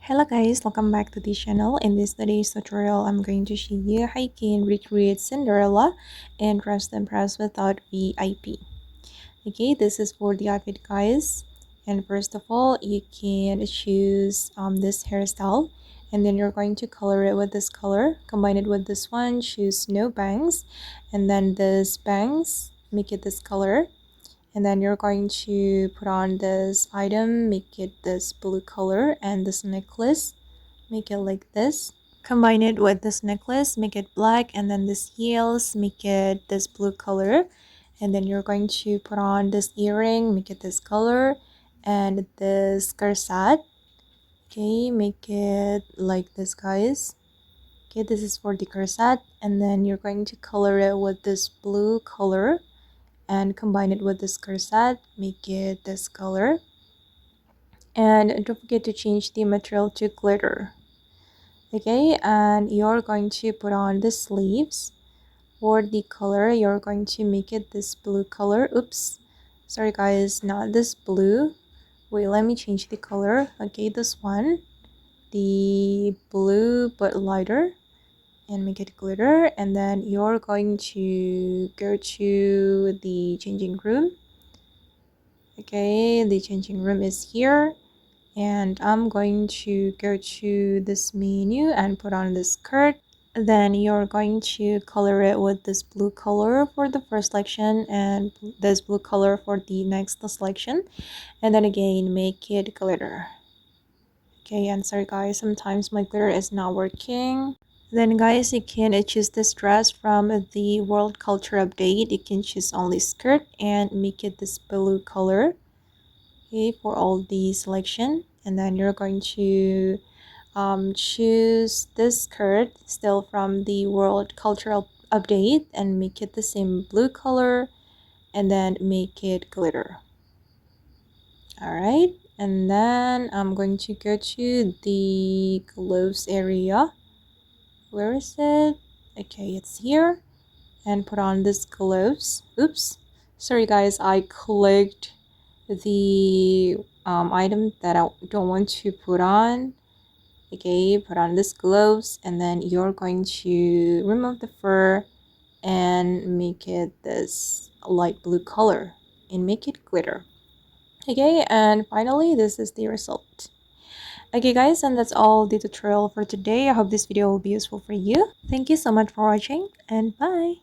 Hello guys, welcome back to the channel. In this today's tutorial, I'm going to show you how you can recreate Cinderella and Dress to Impress without VIP. Okay, this is for the outfit guys. And first of all, you can choose this hairstyle, and then you're going to color it with this color, combine it with this one, choose no bangs, and then this bangs, make it this color. And then you're going to put on this item, make it this blue color, and this necklace, make it like this. Combine it with this necklace, make it black, and then this heels, make it this blue color. And then you're going to put on this earring, make it this color, and this corset. Okay, make it like this guys. Okay, this is for the corset, and then you're going to color it with this blue color and combine it with this corset, make it this color. And don't forget to change the material to glitter. Okay, and you're going to put on the sleeves. For the color, you're going to make it this blue color. Oops, sorry guys, not this blue. Wait, let me change the color. Okay, this one, the blue but lighter, and make it glitter. And then you're going to go to the changing room. Okay, the changing room is here, and I'm going to go to this menu and put on this skirt. Then you're going to color it with this blue color for the first selection and this blue color for the next selection, and then again make it glitter. Okay, and sorry guys, sometimes my glitter is not working. Then guys, you can choose this dress from the world culture update. You can choose only skirt and make it this blue color. Okay, for all the selection, and then you're going to choose this skirt still from the world cultural update and make it the same blue color, and then make it glitter. All right, and then I'm going to go to the gloves area. Where is it? Okay, it's here, and put on this gloves. Oops, sorry guys, I clicked the item that I don't want to put on. Okay, put on this gloves, and then you're going to remove the fur and make it this light blue color and make it glitter. Okay, and finally this is the result. Okay guys, and that's all the tutorial for today. I hope this video will be useful for you. Thank you so much for watching, and bye.